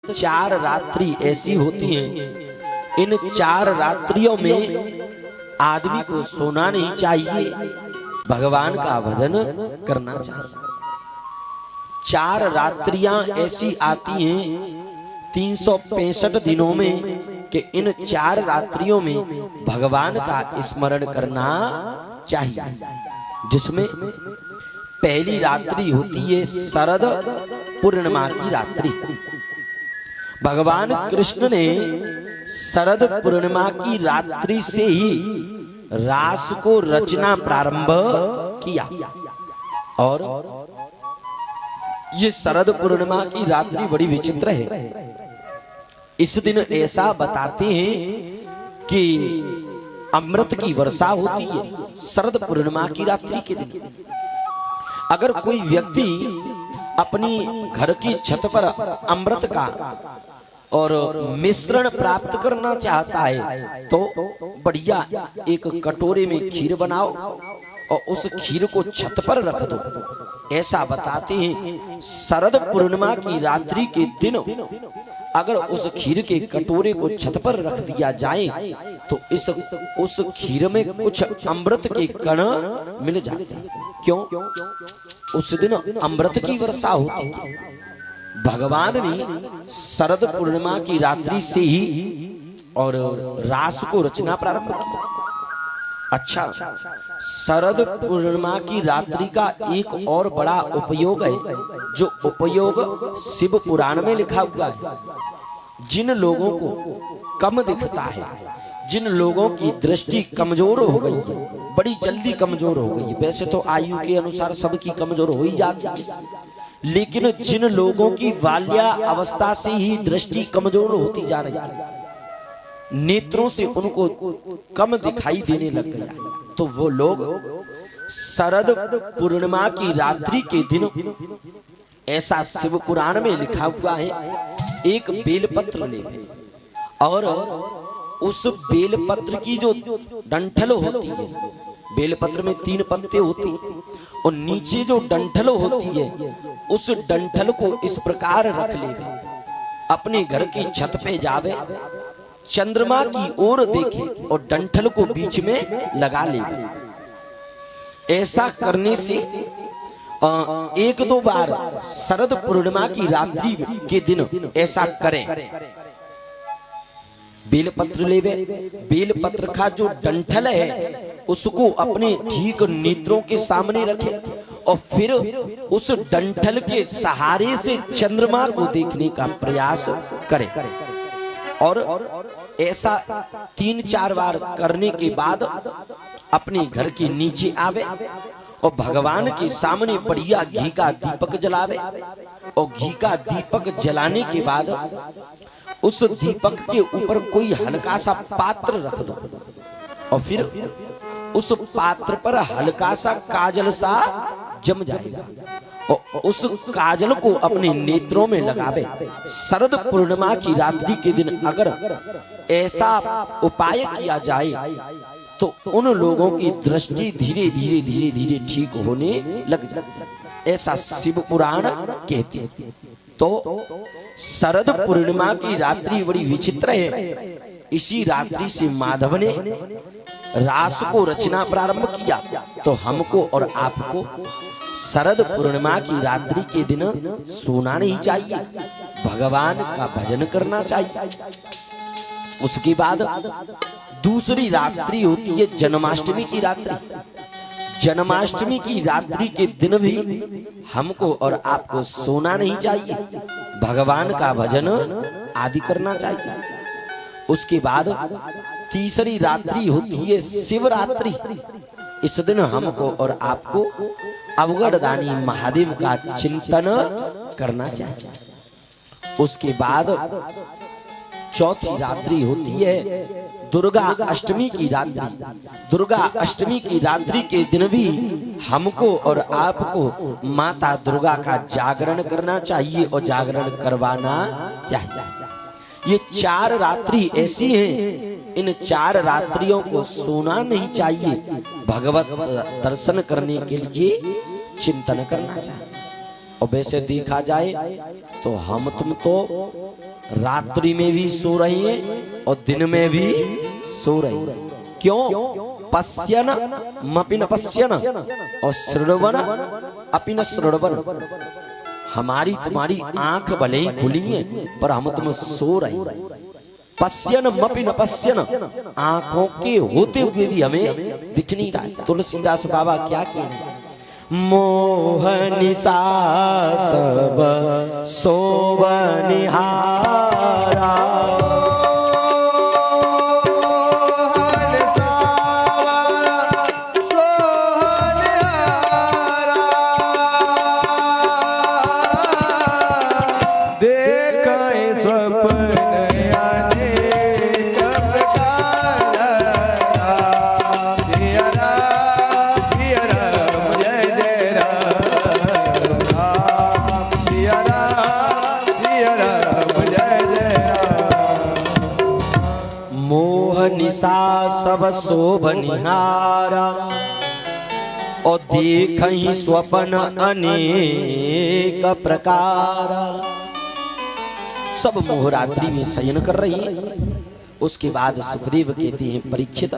चार रात्रि ऐसी होती हैं, इन चार रात्रियों में आदमी को सोना नहीं चाहिए, भगवान का भजन करना चाहिए। चार रात्रियां ऐसी आती हैं 365 दिनों में कि इन चार रात्रियों में भगवान का स्मरण करना चाहिए, जिसमें पहली रात्रि होती है शरद पूर्णिमा की रात्रि। भगवान कृष्ण ने शरद पूर्णिमा की रात्रि से ही रास को रचना प्रारंभ किया। और ये शरद पूर्णिमा की रात्रि बड़ी विचित्र है। इस दिन ऐसा बताते हैं कि अमृत की वर्षा होती है शरद पूर्णिमा की रात्रि के दिन। अगर कोई व्यक्ति अपनी घर की छत पर अमृत का और मिश्रण प्राप्त करना चाहता है तो बढ़िया एक कटोरे में खीर बनाओ और उस खीर को छत पर रख दो। ऐसा बताते हैं शरद पूर्णिमा की रात्रि के दिन अगर उस खीर के कटोरे को छत पर रख दिया जाए तो उस खीर में कुछ अमृत के कण मिल जाते हैं। क्यों? उस दिन अमृत की वर्षा होती है। भगवान ने शरद पूर्णिमा की रात्रि से ही और रास को रचना प्रारंभ किया। अच्छा, शरद पूर्णिमा की रात्रि का एक और बड़ा उपयोग है, जो उपयोग शिव पुराण में लिखा हुआ है। जिन लोगों को कम दिखता है, जिन लोगों की दृष्टि कमजोर हो गई है, बड़ी जल्दी कमजोर हो गई है, वैसे तो आयु के अनुसार सबकी कमजोर हो ही जाती है, लेकिन जिन लोगों की बाल्या अवस्था से ही दृष्टि कमजोर होती जा रही है, नेत्रों से उनको कम दिखाई देने लग गया, तो वो लोग शरद पूर्णिमा की रात्रि के दिन, ऐसा शिव पुराण में लिखा हुआ है, एक बेलपत्र ले और उस बेलपत्र की जो डंठल होती है, बेलपत्र में 3 पत्ते होते हैं और नीचे जो डंठल होती है उस डंठल को इस प्रकार रख ले, अपने घर की छत पे जावे, चंद्रमा की ओर देखे और डंठल को बीच में लगा ले। ऐसा करने से 1-2 बार शरद पूर्णिमा की रात्रि के दिन ऐसा करें। बेलपत्र लेवे, बेलपत्र का जो डंठल है उसको अपने ठीक नेत्रों के सामने रखे और फिर उस डंठल के सहारे से चंद्रमा को देखने का प्रयास करें। और ऐसा 3-4 बार करने के बाद अपने घर के नीचे आवे और भगवान के सामने बढ़िया घी का दीपक जलावे और घी का दीपक जलाने के बाद उस दीपक के ऊपर कोई हल्का सा पात्र रख दो और फिर उस पात्र पर हल्का सा काजल सा जम जाएगा और उस काजल को अपने नेत्रों में लगावे। शरद पूर्णिमा की रात्रि के दिन अगर ऐसा उपाय किया जाए तो उन लोगों की दृष्टि धीरे धीरे धीरे धीरे ठीक होने लग जाती है, ऐसा शिव पुराण कहते हैं। तो शरद पूर्णिमा की रात्रि बड़ी विचित्र है। इसी रात्रि से माधव ने रास को रचना प्रारंभ किया, तो हमको और आपको शरद पूर्णिमा की रात्रि के दिन सोना नहीं चाहिए, भगवान का भजन करना चाहिए। उसके बाद दूसरी रात्रि होती है जन्माष्टमी की रात्रि। जन्माष्टमी की रात्रि के दिन भी हमको और आपको सोना नहीं चाहिए, भगवान का भजन आदि करना चाहिए। उसके बाद तीसरी रात्रि होती है शिवरात्रि। इस दिन हमको और आपको अवगढ़दानी महादेव का चिंतन करना चाहिए। उसके बाद चौथी रात्रि होती है दुर्गा अष्टमी की रात्रि। दुर्गा अष्टमी की रात्रि के दिन भी हमको और आपको माता दुर्गा का जागरण करना चाहिए और जागरण करवाना चाहिए। ये 4 रात्रि ऐसी हैं, इन 4 रात्रियों को सोना नहीं चाहिए, भगवत दर्शन करने के लिए चिंतन करना चाहिए। और वैसे देखा जाए तो हम तुम तो रात्रि में भी सो रही हैं और दिन में भी सो रही हैं। क्यों? पश्यन मपि न पश्यन और श्रवण अपि न श्रवण। हमारी तुम्हारी आंख भले ही खुली है पर हम तुम सो रहे हैं। पश्यन मपि न पश्यन, आंखों के होते हुए भी हमें दिख नहीं रहा। तुलसीदास बाबा क्या कह रहे हैं? मोह निशा सब सोबनिहारा, निशा सब शोभनिहारा और देखहि स्वप्न अनेक प्रकार। सब मोहरात्रि में शयन कर रही है। उसके बाद सुखदेव कहते हैं, परीक्षित